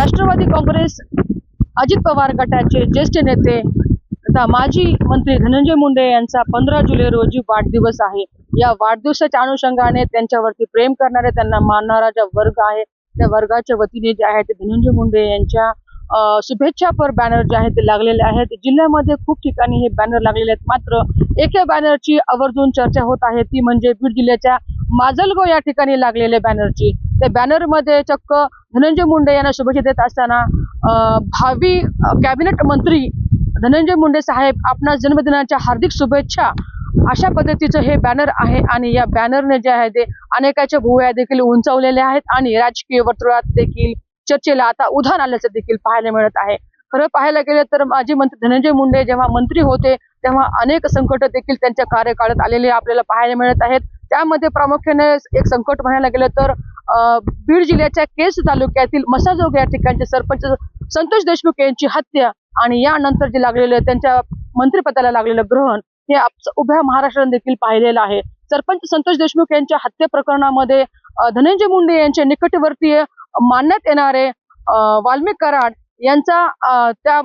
राष्ट्रवादी काँग्रेस अजित पवार गटाचे ज्येष्ठ नेते तथा माजी मंत्री धनंजय मुंडे यांचा 15 जुलै रोजी वाढदिवस आहे। या वाढदिवसाच्या अनुषंगाने त्यांच्यावरती प्रेम करणारे, त्यांना मानणारा जो वर्ग आहे त्या वर्गाच्या वतीने जे आहे ते धनंजय मुंडे यांच्या शुभेच्छापर बॅनर जे आहेत ते लागलेले आहेत। जिल्ह्यामध्ये खूप ठिकाणी हे बॅनर लागलेले आहेत, मात्र एका बॅनरची आवर्जून चर्चा होत आहे, ती म्हणजे बीड जिल्ह्याच्या माजलगाव या ठिकाणी लागलेल्या बॅनरची। त्या बॅनर मध्ये चक्क धनंजय मुंडे यांना शुभेच्छा देत असताना भावी कॅबिनेट मंत्री धनंजय मुंडे साहेब आपणास जन्मदिनाच्या हार्दिक शुभेच्छा, अशा पद्धतीचं हे बॅनर आहे। आणि या बॅनरने जे आहे ते अनेकाच्या भुवया देखील उंचावलेल्या आहेत आणि राजकीय वर्तुळात देखील चर्चेला आता उधाण आल्याचं देखील पाहायला मिळत आहे। खरं पाहायला गेलं तर माजी मंत्री धनंजय मुंडे जेव्हा मंत्री होते तेव्हा अनेक संकट देखील त्यांच्या कार्यकाळात आलेले आपल्याला पाहायला मिळत आहेत। त्यामध्ये प्रामुख्याने एक संकट म्हणायला गेलं तर बीड जिल्ह्याच्या केज तालुक्यातील मसाजोग या ठिकाणचे सरपंच संतोष देशमुख यांची हत्या आणि यानंतर जे लागलेलं त्यांच्या मंत्रिपदाला लागलेलं ग्रहण हे उभ्या महाराष्ट्राने देखील पाहिलेलं आहे। सरपंच संतोष देशमुख यांच्या हत्या प्रकरणामध्ये धनंजय मुंडे यांचे निकटवर्तीय मानण्यात येणारे वाल्मिक कराड यांचा त्या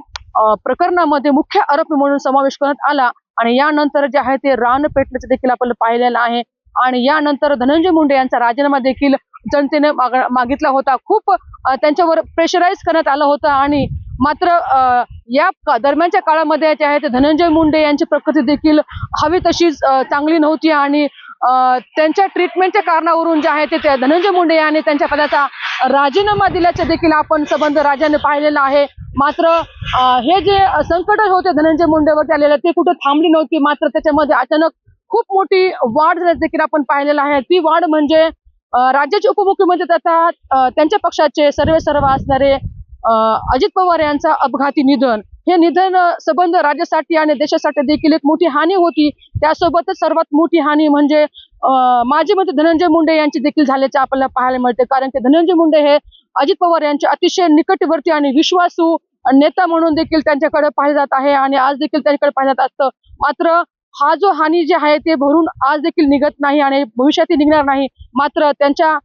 प्रकरणामध्ये मुख्य आरोपी म्हणून समावेश करण्यात आला आणि यानंतर जे आहे ते रान पेटल्याचं देखील आपल्याला पाहिलेलं आहे। आणि यानंतर धनंजय मुंडे यांचा राजीनामा देखील जनतेने मागितला होता। खूप त्यांच्यावर प्रेशराईज करण्यात आलं होतं आणि मात्र या दरम्यानच्या काळामध्ये जे आहे ते धनंजय मुंडे यांची प्रकृती देखील हवी तशीच चांगली नव्हती आणि त्यांच्या ट्रीटमेंटच्या कारणावरून जे आहे ते धनंजय मुंडे यांनी त्यांच्या पदाचा राजीनामा दिल्याचे देखील आपण संबंध राजाने पाहिलेला आहे। मात्र हे जे संकट होते धनंजय मुंडेवरती आलेले ते कुठे थांबली नव्हती, मात्र त्याच्यामध्ये अचानक खूप मोठी वाढ झाल्याचं देखील आपण पाहिलेलं आहे। ती वाढ म्हणजे राज्याचे उपमुख्यमंत्री तथा त्यांच्या पक्षाचे सर्व असणारे अजित पवार यांचा अपघाती निधन, हे निधन संबंध राज्यासाठी आणि देशासाठी देखील एक मोठी हानी होती। त्यासोबतच सर्वात मोठी हानी म्हणजे माजी मंत्री धनंजय मुंडे यांची देखील झाल्याचे आपल्याला पाहायला मिळते, कारण की धनंजय मुंडे हे अजित पवार यांचे अतिशय निकटवर्ती आणि विश्वासू नेता म्हणून देखील त्यांच्याकडे पाहिले जात आहे आणि आज देखील त्यांच्याकडे पाहिलं जात असतं। मात्र हा जो हानी जे आहे ते भरून आज देखील निघत नाही आणि भविष्यातही निघणार नाही। मात्र त्यांच्या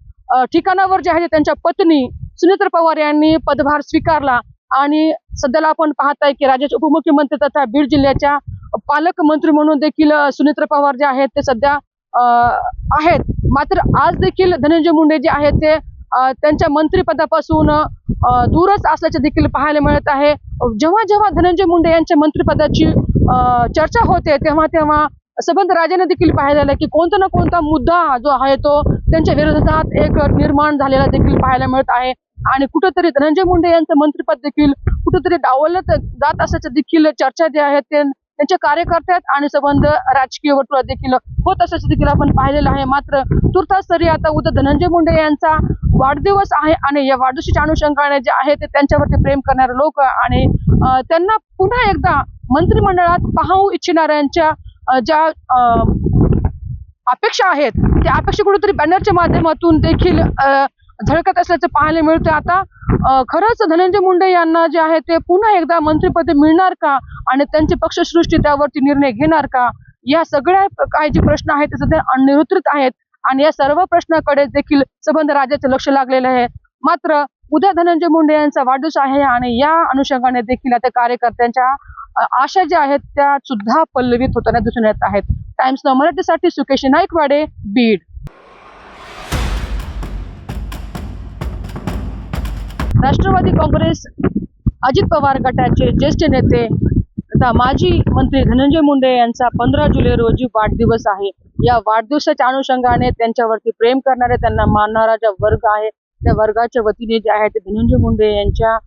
ठिकाणावर जे आहे त्यांच्या पत्नी सुनेत्रा पवार यांनी पदभार स्वीकारला आणि सध्याला आपण पाहताय की राज्याचे उपमुख्यमंत्री तथा बीड जिल्ह्याच्या पालकमंत्री म्हणून देखील सुनेत्रा पवार जे आहेत ते सध्या आहेत। मात्र आज देखील धनंजय मुंडे जे आहेत ते त्यांच्या मंत्रिपदापासून दूरच असल्याचे देखील पाहायला मिळत आहे। जेव्हा जेव्हा धनंजय मुंडे यांच्या मंत्रिपदाची चर्चा होते तेव्हा संबंध राजाने देखील पाहिलेलं की कोणता ना कोणता मुद्दा जो आहे तो त्यांच्या विरोधात एक निर्माण झालेला देखील पाहायला मिळत आहे आणि कुठेतरी धनंजय मुंडे यांचं मंत्रिपद देखील कुठेतरी डावललं जात असल्याचं देखील चर्चा जे आहेत ते त्यांचे कार्यकर्त्यात आणि संबंध राजकीय वर्तुळात देखील होत असल्याचं देखील आपण पाहिलेलं आहे। मात्र तुर्तास तरी आता उद्या धनंजय मुंडे यांचा वाढदिवस आहे आणि या वाढदिवसाच्या अनुषंगाने जे आहे ते त्यांच्यावरती प्रेम करणारे लोक आणि त्यांना पुन्हा एकदा मंत्रिमंडळात पाहू इच्छिणाऱ्यांच्या ज्या अपेक्षा आहेत त्या अपेक्षा कुठेतरी बॅनरच्या माध्यमातून देखील झळकत असल्याचं पाहायला मिळतं। आता खरंच धनंजय मुंडे यांना जे आहे ते पुन्हा एकदा मंत्रिपद मिळणार का आणि त्यांची पक्षसृष्टी त्यावरती निर्णय घेणार का, या सगळ्या काही जे प्रश्न आहेत ते सध्या अनिरुत्रित आहेत आणि या सर्व प्रश्नाकडे देखील संबंध राज्याचं लक्ष लागलेलं आहे। मात्र उद्या धनंजय मुंडे यांचा वाढदिवस आहे आणि या अनुषंगाने देखील आता कार्यकर्त्यांच्या आशा ज्या आहेत त्या सुद्धा पल्लवित होताना दिसून येत आहेत। टाइम्स नाऊ मराठीसाठी सुकेश नाईकवाडे, बीड। राष्ट्रवादी काँग्रेस अजित पवार गटाचे ज्येष्ठ नेते तथा माजी मंत्री धनंजय मुंडे यांचा 15 जुलै रोजी वाढदिवस आहे। या वाढदिवसाच्या अनुषंगाने त्यांच्यावरती प्रेम करणारे, त्यांना मानणारा जो वर्ग आहे त्या वर्गाच्या वतीने जे आहे ते धनंजय मुंडे यांच्या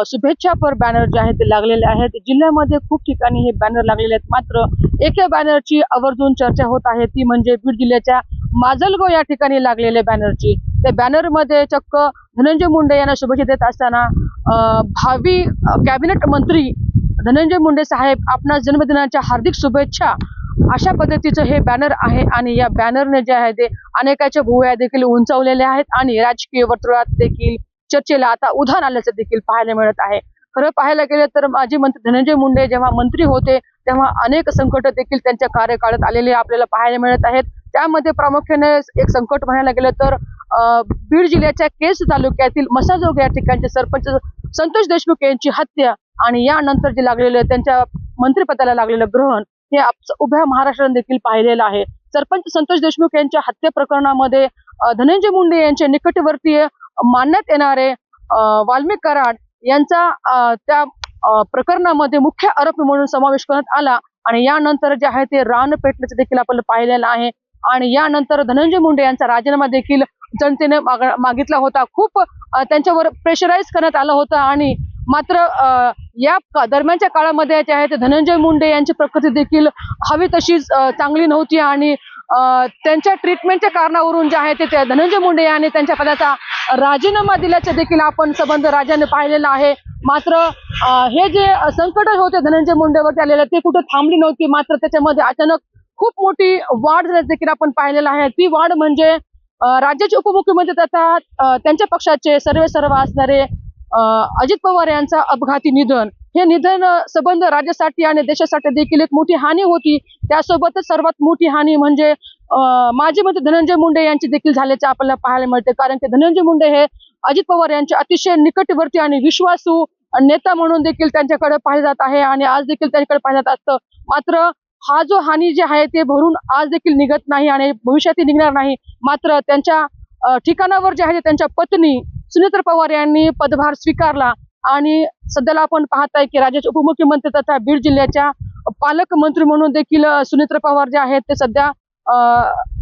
शुभेच्छापर बॅनर जे आहे ते लागलेले आहेत। जिल्ह्यामध्ये खूप ठिकाणी हे बॅनर लागलेले आहेत, मात्र एका बॅनरची आवर्जून चर्चा होत आहे, ती म्हणजे बीड जिल्ह्याच्या माजलगाव या ठिकाणी लागलेल्या बॅनरची। त्या बॅनर मध्ये चक्क धनंजय मुंडे यांना शुभेच्छा देत असताना भावी कॅबिनेट मंत्री धनंजय मुंडे साहेब आपणास जन्मदिनाच्या हार्दिक शुभेच्छा, अशा पद्धतीचं हे बॅनर आहे आणि या बॅनरने जे आहे ते अनेकाच्या भुवया देखील उंचावलेल्या आहेत आणि राजकीय वर्तुळात देखील चर्चेला आता उधाण आल्याचं देखील पाहायला मिळत आहे। खरं पाहायला गेलं तर माजी मंत्री धनंजय मुंडे जेव्हा मंत्री होते तेव्हा अनेक संकट देखील त्यांच्या कार्यकाळात आलेले आपल्याला पाहायला मिळत आहेत। त्यामध्ये प्रामुख्याने एक संकट म्हणायला गेलं तर बीड जिल्ह्याच्या केज तालुक्यातील मसाजोग या ठिकाणचे सरपंच संतोष देशमुख यांची हत्या आणि यानंतर जे लागलेलं त्यांच्या मंत्रिपदाला लागलेलं ग्रहण हे उभ्या महाराष्ट्राने देखील पाहिलेलं आहे. सरपंच संतोष देशमुख यांच्या हत्या प्रकरणामध्ये धनंजय मुंडे यांचे निकटवर्तीय मानण्यात येणारे वाल्मिक कराड यांचा त्या प्रकरणामध्ये मुख्य आरोपी म्हणून समावेश करण्यात आला आणि यानंतर जे आहे ते रान पेटल्याचं देखील आपण पाहिलेलं आहे. आणि यानंतर धनंजय मुंडे यांचा राजीनामा देखील जनतेने मागितला होता. खूप त्यांच्यावर प्रेशराईज करण्यात आलं होतं आणि मात्र या दरम्यानच्या काळामध्ये जे आहे ते धनंजय मुंडे यांची प्रकृती देखील हवी तशीच चांगली नव्हती आणि त्यांच्या ट्रीटमेंटच्या कारणावरून जे आहे ते धनंजय मुंडे यांनी त्यांच्या पदाचा राजीनामा दिल्याचे देखील आपण संबंध राजाने पाहिलेला आहे. मात्र हे जे संकट होते धनंजय मुंडेवरती आलेलं ते कुठे थांबली नव्हती. मात्र त्याच्यामध्ये अचानक खूप मोठी वाढ देखील आपण पाहिलेला आहे. ती वाढ म्हणजे राज्याचे उपमुख्यमंत्री तथा त्यांच्या पक्षाचे सर्व असणारे अजित पवार यांचा अपघाती निधन. हे निधन संबंध राज्यासाठी आणि देशासाठी देखील एक मोठी हानी होती. त्यासोबतच सर्वात मोठी हानी म्हणजे माजी मंत्री धनंजय मुंडे यांची देखील झाल्याचे आपल्याला पाहायला मिळते. कारण की धनंजय मुंडे हे अजित पवार यांचे अतिशय निकटवर्ती आणि विश्वासू नेता म्हणून देखील त्यांच्याकडे पाहिले जात आहे आणि आज देखील त्यांच्याकडे पाहिलं जात असतं. मात्र हा जो हानी जे आहे ते भरून आज देखील निघत नाही आणि भविष्यातही निघणार नाही. मात्र त्यांच्या ठिकाणावर जे आहे त्यांच्या पत्नी सुनेत्रा पवार यांनी पदभार स्वीकारला आणि सध्याला आपण पाहताय की राज्याचे उपमुख्यमंत्री तथा बीड जिल्ह्याच्या पालकमंत्री म्हणून देखील सुनेत्रा पवार जे आहेत ते सध्या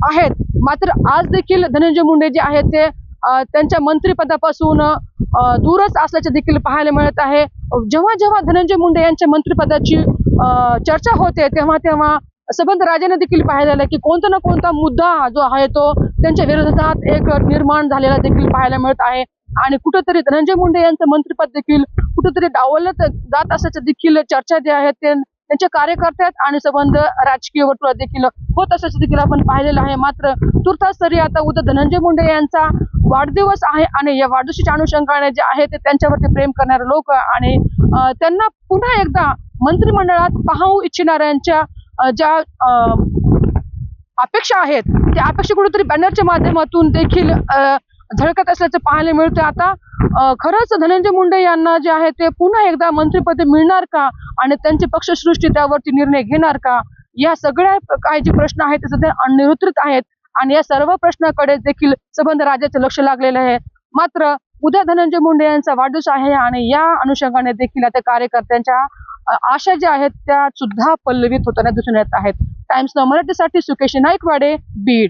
आहेत. मात्र आज देखील धनंजय मुंडे जे आहेत ते त्यांच्या मंत्रिपदापासून दूरच असल्याचे देखील पाहायला मिळत आहे. जेव्हा धनंजय मुंडे यांच्या मंत्रिपदाची चर्चा होते तेव्हा संबंध राजाने देखील पाहिलेला की कोणता ना कोणता मुद्दा जो आहे तो त्यांच्या विरोधात एक निर्माण झालेला देखील पाहायला मिळत आहे आणि कुठेतरी धनंजय मुंडे यांचं मंत्रिपद देखील कुठेतरी डावलत जात असल्याचं देखील चर्चा जे आहे ते त्यांचे कार्यकर्त्यात आणि संबंध राजकीय वर्तुळात देखील होत असल्याचं देखील आपण पाहिलेलं आहे. मात्र तुर्तास तरी आता उद्या धनंजय मुंडे यांचा वाढदिवस आहे आणि या वाढदिवसाच्या अनुषंगाने जे आहे ते त्यांच्यावरती प्रेम करणारे लोक आणि त्यांना पुन्हा एकदा मंत्रिमंडळात पाहू इच्छिणाऱ्यांच्या ज्या अपेक्षा आहेत त्या अपेक्षा कुठेतरी बॅनरच्या माध्यमातून देखील झळकत असल्याचं पाहायला मिळतं. आता खरंच धनंजय मुंडे यांना जे आहे ते पुन्हा एकदा मंत्रिपद मिळणार का आणि त्यांची पक्षसृष्टी त्यावरती निर्णय घेणार का, या सगळ्या काही जे प्रश्न आहेत ते सध्या अनिरुत्रित आहेत आणि या सर्व प्रश्नाकडे देखील संबंध राज्याचं लक्ष लागलेलं आहे. मात्र उद्या धनंजय मुंडे यांचा वाढदिवस आहे आणि या अनुषंगाने देखील आता कार्यकर्त्यांच्या आशा ज्या आहेत त्या सुद्धा पल्लवित होताना दिसून येत आहेत. टाइम्स नाऊ मराठीसाठी सुकेश नाईकवाडे, बीड.